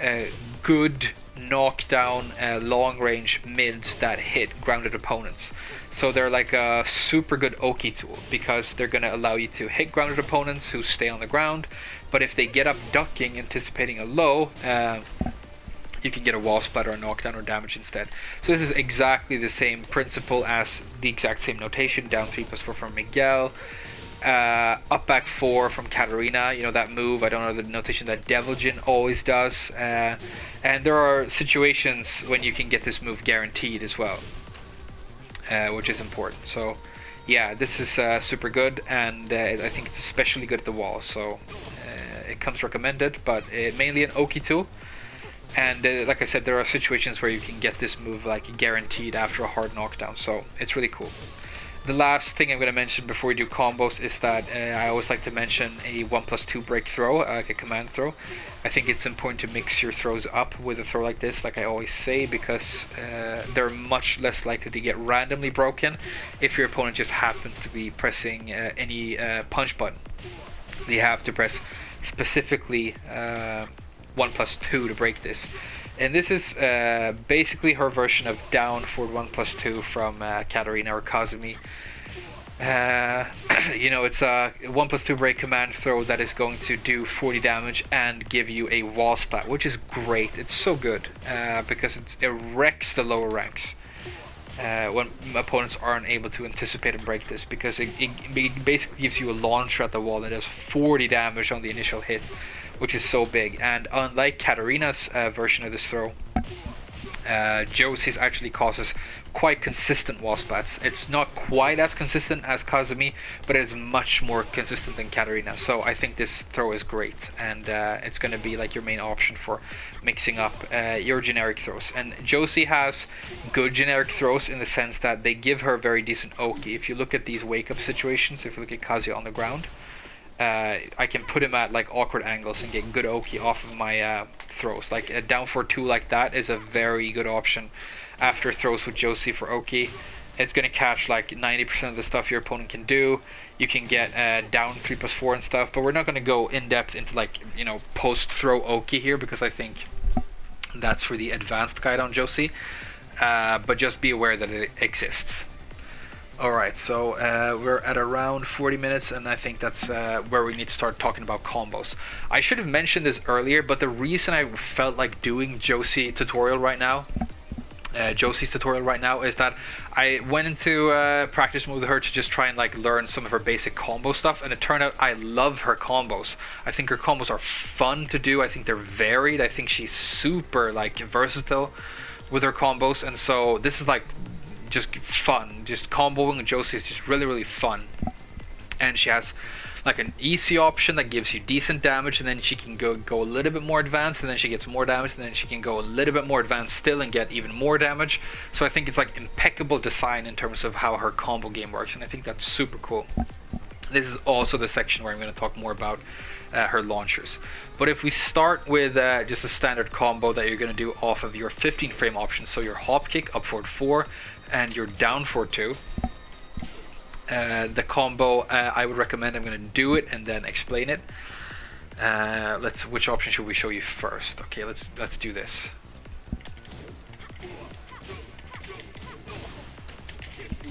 good knockdown long range mids that hit grounded opponents. So they're like a super good Oki tool because they're going to allow you to hit grounded opponents who stay on the ground, but if they get up ducking, anticipating a low, you can get a wall splat or a knockdown or damage instead. So this is exactly the same principle as the exact same notation, down 3+4 from Miguel, up back 4 from Katarina, you know, that move, I don't know the notation that Devil Jin always does, and there are situations when you can get this move guaranteed as well. Which is important. So yeah, this is super good, and I think it's especially good at the wall, so it comes recommended, but mainly an Oki tool. And like I said, there are situations where you can get this move like guaranteed after a hard knockdown, so it's really cool. The last thing I'm going to mention before we do combos is that I always like to mention a 1+2 break throw, like a command throw. I think it's important to mix your throws up with a throw like this, like I always say, because they're much less likely to get randomly broken if your opponent just happens to be pressing any punch button. They have to press specifically 1+2 to break this. And this is basically her version of down forward 1+2 from Katarina or Kazumi. You know, it's a 1+2 break command throw that is going to do 40 damage and give you a wall splat, which is great. It's so good because it wrecks the lower ranks when opponents aren't able to anticipate and break this, because it basically gives you a launcher at the wall and does 40 damage on the initial hit, which is so big. And unlike Katarina's version of this throw, Josie's actually causes quite consistent wall splats. It's not quite as consistent as Kazumi, but it's much more consistent than Katarina. So I think this throw is great, and it's going to be like your main option for mixing up your generic throws. And Josie has good generic throws in the sense that they give her very decent Oki. If you look at these wake up situations, if you look at Kazuya on the ground, I can put him at like awkward angles and get good Oki off of my throws. Like a down 4-2 like that is a very good option after throws with Josie for Oki. It's going to catch like 90% of the stuff your opponent can do. You can get down 3+4 and stuff, but we're not going to go in depth into like, you know, post throw Oki here, because I think that's for the advanced guide on Josie. But just be aware that it exists. Alright, so we're at around 40 minutes, and I think that's where we need to start talking about combos. I should have mentioned this earlier, but the reason I felt like doing Josie's tutorial right now is that I went into practice mode with her to just try and like learn some of her basic combo stuff, and it turned out I love her combos. I think her combos are fun to do. I think they're varied. I think she's super like versatile with her combos, and so this is like just fun. Just comboing Josie is just really fun. And she has like an easy option that gives you decent damage, and then she can go a little bit more advanced, and then she gets more damage, and then she can go a little bit more advanced still and get even more damage. So I think it's like impeccable design in terms of how her combo game works, and I think that's super cool. This is also the section where I'm going to talk more about her launchers. But if we start with just a standard combo that you're going to do off of your 15 frame option, so your hop kick, up forward 4, and your down forward 2, the combo I would recommend, I'm going to do it and then explain it. Which option should we show you first? Okay, let's do this.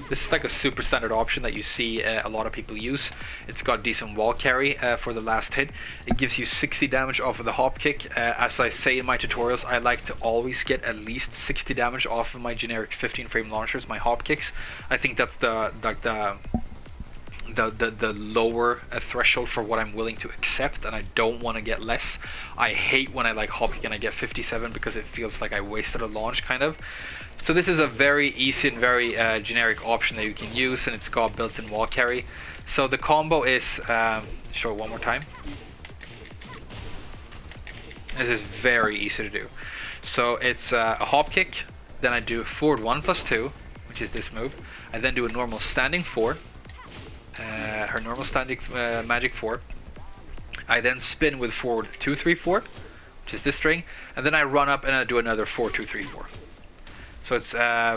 This is like a super standard option that you see a lot of people use. It's got decent wall carry for the last hit. It gives you 60 damage off of the hop kick. As I say in my tutorials, I like to always get at least 60 damage off of my generic 15 frame launchers, my hop kicks. I think that's the lower threshold for what I'm willing to accept, and I don't want to get less. I hate when I like hop kick and I get 57 because it feels like I wasted a launch kind of. So this is a very easy and very generic option that you can use, and it's got built-in wall carry. So the combo is, show it one more time. This is very easy to do. So it's a hop kick, then I do forward 1 plus 2, which is this move. I then do a normal standing 4, her normal standing magic 4. I then spin with forward 2, 3, 4, which is this string, and then I run up and I do another 4, 2, 3, 4. So it's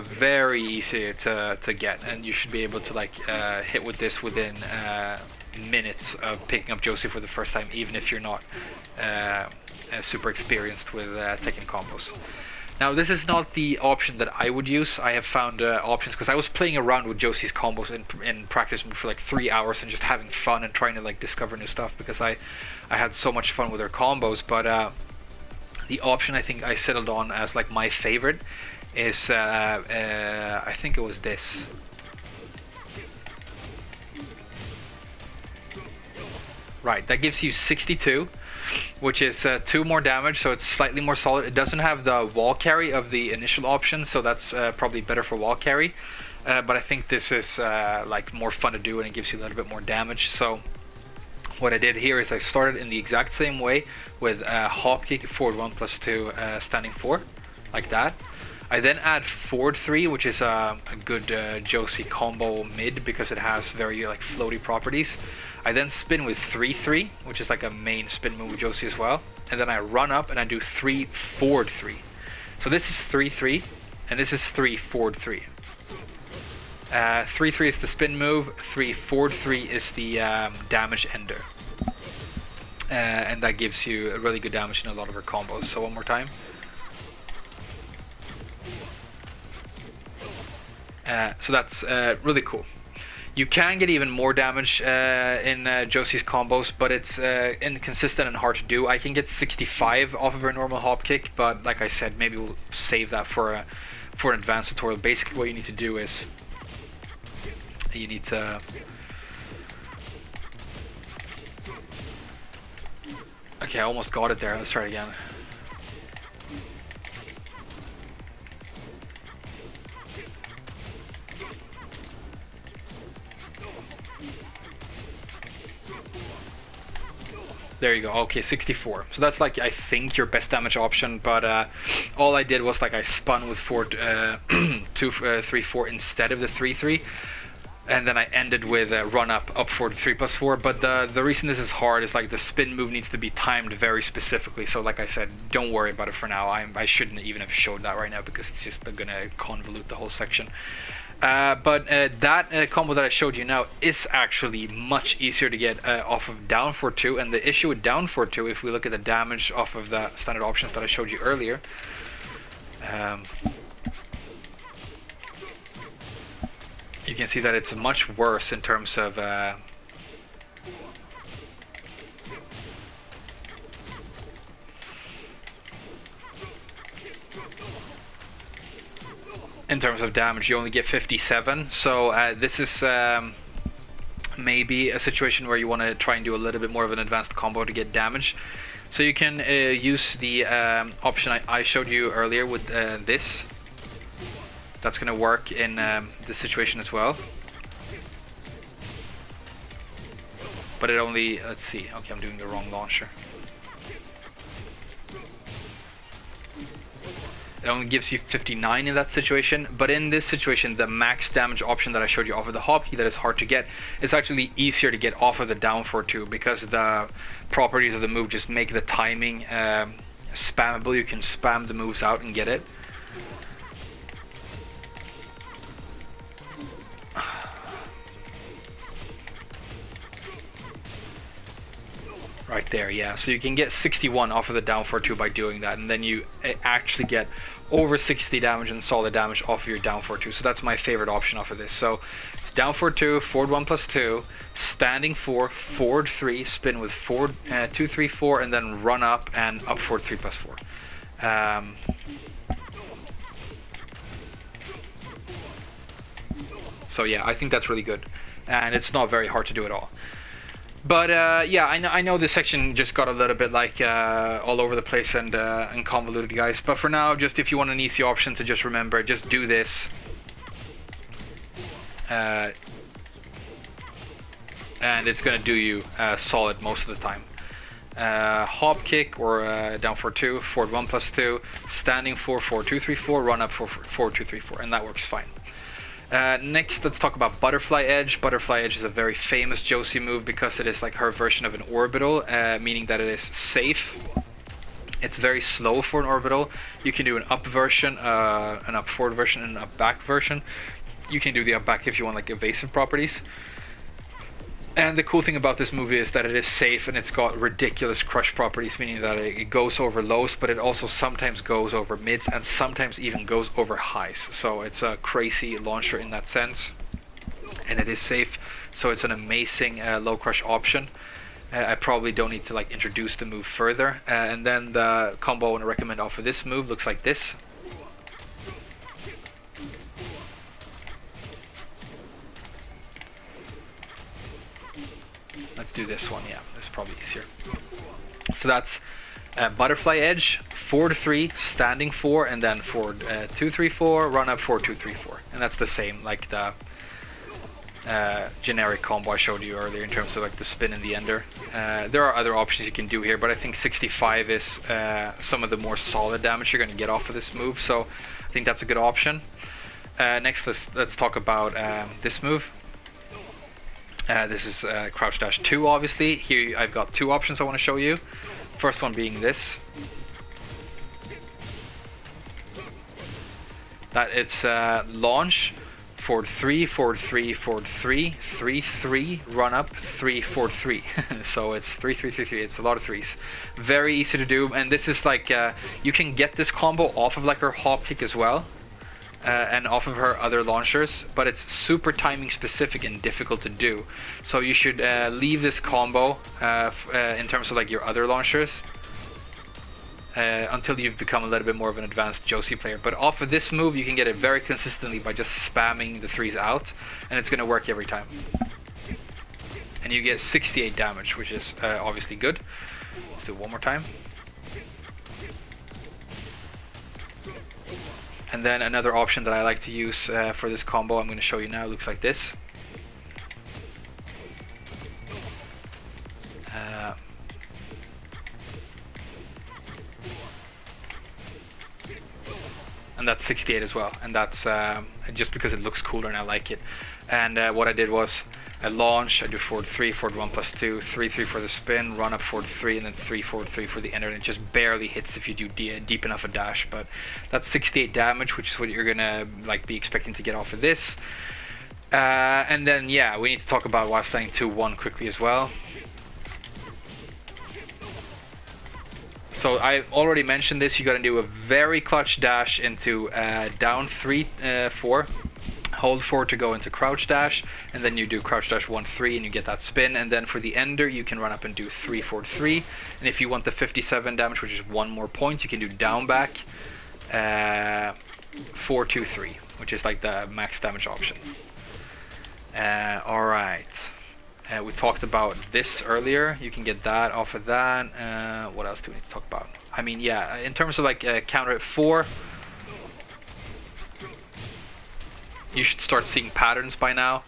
very easy to get, and you should be able to like hit with this within minutes of picking up Josie for the first time, even if you're not super experienced with Tekken combos. Now this is not the option that I would use. I have found options because I was playing around with Josie's combos in practice for like 3 hours and just having fun and trying to like discover new stuff because I had so much fun with her combos. But the option I think I settled on as like my favorite is I think it was this. Right, that gives you 62, which is 2 more damage, so it's slightly more solid. It doesn't have the wall carry of the initial option, so that's probably better for wall carry. But I think this is like more fun to do, and it gives you a little bit more damage. So what I did here is I started in the exact same way with hop kick, forward 1 plus 2, standing 4, like that. I then add forward 3, which is a good Josie combo mid because it has very like floaty properties. I then spin with 3, 3, which is like a main spin move with Josie as well. And then I run up and I do 3, forward 3. So this is 3, 3, and this is 3, forward 3. 3, 3 is the spin move, 3, forward 3 is the damage ender. And that gives you a really good damage in a lot of her combos. So one more time. So that's really cool. You can get even more damage in Josie's combos, but it's inconsistent and hard to do. I can get 65 off of her normal hop kick, but like I said, maybe we'll save that for an advanced tutorial. Basically what you need to do is you need to okay, I almost got it there. Let's try it again. There you go. Okay, 64. So that's like I think your best damage option, but all I did was like I spun with 4, 2, 3, 4 instead of the 3, 3, and then I ended with run up forward 3 plus 4. But the reason this is hard is like the spin move needs to be timed very specifically. So like I said, don't worry about it for now. I shouldn't even have showed that right now because it's just gonna convolute the whole section. But that combo that I showed you now is actually much easier to get off of down forward 2, and the issue with down forward 2, if we look at the damage off of the standard options that I showed you earlier, you can see that it's much worse in terms of damage. You only get 57, so this is maybe a situation where you want to try and do a little bit more of an advanced combo to get damage. So you can use the option I showed you earlier with this. That's going to work in this situation as well. But it only, let's see, okay, I'm doing the wrong launcher. It only gives you 59 in that situation, but in this situation, the max damage option that I showed you off of the hop kick that is hard to get is actually easier to get off of the down for 2 because the properties of the move just make the timing spammable. You can spam the moves out and get it. Right there, yeah. So you can get 61 off of the down for 2 by doing that, and then you actually get over 60 damage and solid damage off of your down for 2. So that's my favorite option off of this. So it's down for 2, forward 1 plus 2, standing 4, forward 3, spin with forward 2, 3, 4, and then run up and up forward 3 plus 4. So yeah, I think that's really good, and it's not very hard to do at all. But yeah, I know this section just got a little bit like all over the place and convoluted, guys. But for now, just if you want an easy option to just remember, just do this. And it's going to do you solid most of the time. Hop kick or down for 2, forward 1 plus 2, standing 4, forward 2, 3, 4, run up 4, forward 2, 3, 4, and that works fine. Next, let's talk about Butterfly Edge. Butterfly Edge is a very famous Josie move because it is like her version of an orbital, meaning that it is safe. It's very slow for an orbital. You can do an up version, an up forward version, and an up back version. You can do the up back if you want like evasive properties. And the cool thing about this move is that it is safe and it's got ridiculous crush properties, meaning that it goes over lows, but it also sometimes goes over mids and sometimes even goes over highs. So it's a crazy launcher in that sense, and it is safe. So it's an amazing low crush option. I probably don't need to like introduce the move further. And then the combo I want to recommend off of this move looks like this. Let's do this one, yeah, this is probably easier. So that's Butterfly Edge, forward 3, standing 4, and then forward 2, 3, 4, run up 4, 2, 3, 4. And that's the same like the generic combo I showed you earlier in terms of like the spin and the ender. There are other options you can do here, but I think 65 is some of the more solid damage you're going to get off of this move, so I think that's a good option. Next, let's talk about this move. This is crouch dash 2, obviously. Here I've got 2 options I want to show you. First one being this. That it's launch, forward 3, forward 3, forward 3, 3, 3, run up, 3, forward 3. So it's 3, 3, 3, 3. It's a lot of 3s. Very easy to do, and this is like, you can get this combo off of like her hop kick as well. And off of her other launchers, but it's super timing specific and difficult to do. So you should leave this combo in terms of like your other launchers until you've become a little bit more of an advanced Josie player. But off of this move, you can get it very consistently by just spamming the 3s out, and it's going to work every time. And you get 68 damage, which is obviously good. Let's do it one more time. And then another option that I like to use for this combo I'm going to show you now looks like this. And that's 68 as well, and that's just because it looks cooler and I like it. And what I did was I launch, I do forward 3, forward 1 plus 2, 3, 3 for the spin, run up forward 3, and then 3, forward 3 for the ender, and it just barely hits if you do deep enough a dash. But that's 68 damage, which is what you're gonna like be expecting to get off of this. And then yeah, we need to talk about while standing 2-1 quickly as well. So I already mentioned this, you gotta do a very clutch dash into down 3, 4. Hold forward to go into crouch dash, and then you do crouch dash 1, 3, and you get that spin. And then for the ender, you can run up and do 3, forward 3. And if you want the 57 damage, which is 1 more point, you can do down back 4, 2, 3, which is like the max damage option. Alright. We talked about this earlier. You can get that off of that. What else do we need to talk about? I mean, yeah, in terms of like counter at 4, you should start seeing patterns by now.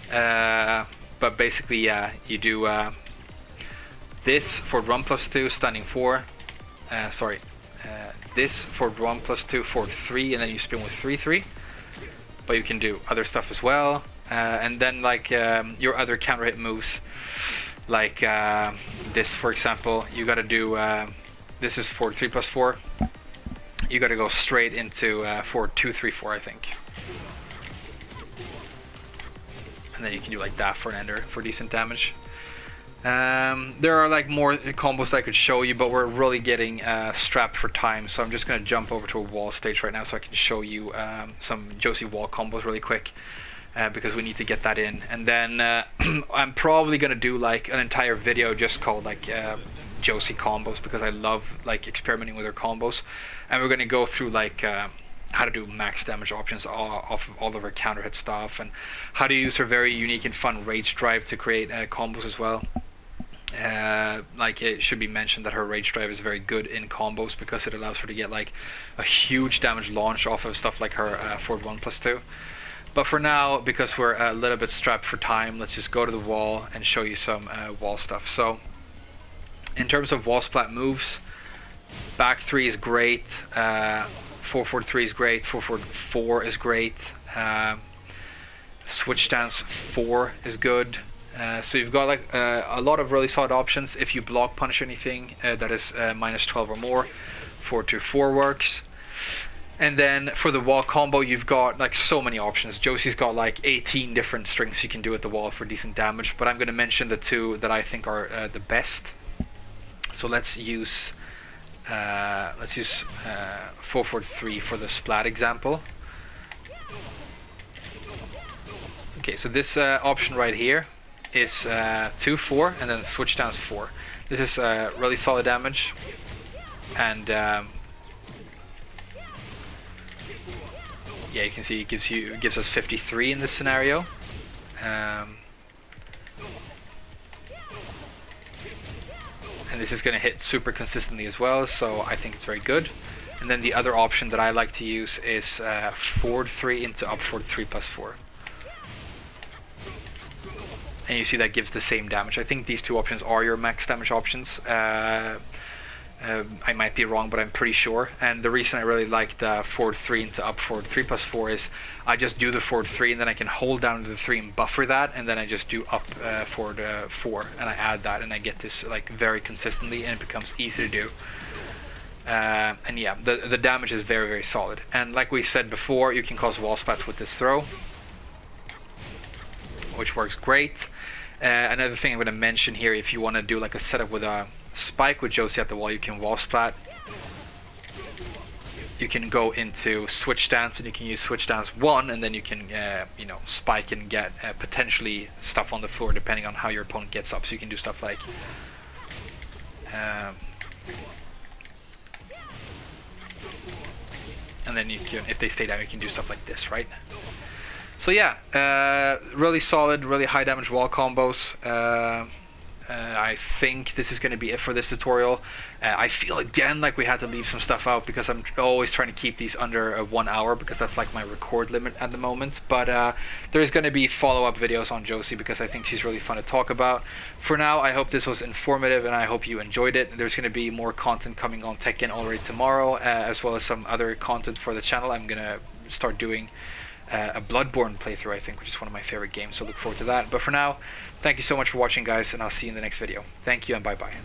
But basically, yeah, you do this for 1 plus 2, standing 4. this, forward 1 plus 2, forward 3, and then you spin with 3-3. But you can do other stuff as well. And then like your other counter hit moves, like this for example, you gotta do, this is forward 3 plus 4. You gotta go straight into forward 2, 3, 4, I think. And then you can do like that for an ender for decent damage. There are like more combos that I could show you, but we're really getting strapped for time, so I'm just going to jump over to a wall stage right now so I can show you some Josie wall combos really quick, because we need to get that in. And then I'm probably going to do like an entire video just called like Josie combos, because I love like experimenting with her combos, and we're going to go through like how to do max damage options off of all of her counter hit stuff, and how to use her very unique and fun rage drive to create combos as well. Like it should be mentioned that her rage drive is very good in combos because it allows her to get like a huge damage launch off of stuff like her forward 1 plus 2. But for now, because we're a little bit strapped for time, let's just go to the wall and show you some wall stuff. So in terms of wall splat moves, back 3 is great, 4-4-3 is great, 4-4-4 is great, switch stance 4 is good. So you've got like a lot of really solid options. If you block punish anything that is minus 12 or more, 4-4 works. And then for the wall combo, you've got like so many options. Josie's got like 18 different strings you can do at the wall for decent damage, but I'm going to mention the two that I think are the best. So let's use 4-4-3 for the splat example. Okay, so this option right here is 2-4 and then switch downs 4. This is really solid damage, and yeah, you can see it gives us 53 in this scenario. And this is going to hit super consistently as well, so I think it's very good. And then the other option that I like to use is forward 3 into up forward 3 plus 4. And you see that gives the same damage. I think these two options are your max damage options. I might be wrong, but I'm pretty sure. And the reason I really like the forward 3 into up forward 3 plus 4 is I just do the forward 3 and then I can hold down to the 3 and buffer that, and then I just do up forward 4 and I add that, and I get this like very consistently, and it becomes easy to do. And yeah, the damage is very, very solid. And like we said before, you can cause wall splats with this throw, which works great. Another thing I'm going to mention here, if you want to do like a setup with a spike with Josie at the wall, you can wall splat. You can go into switch stance and you can use switch stance 1, and then you can you know, spike and get potentially stuff on the floor depending on how your opponent gets up. So you can do stuff like and then you can, if they stay down, you can do stuff like this, right? So yeah, really solid, really high damage wall combos. I think this is going to be it for this tutorial. I feel again like we had to leave some stuff out because I'm always trying to keep these under 1 hour, because that's like my record limit at the moment. But there's going to be follow-up videos on Josie because I think she's really fun to talk about. For now, I hope this was informative and I hope you enjoyed it. There's going to be more content coming on Tekken already tomorrow, as well as some other content for the channel. I'm going to start doing a Bloodborne playthrough, I think, which is one of my favorite games, so look forward to that. But for now, thank you so much for watching, guys, and I'll see you in the next video. Thank you and bye bye.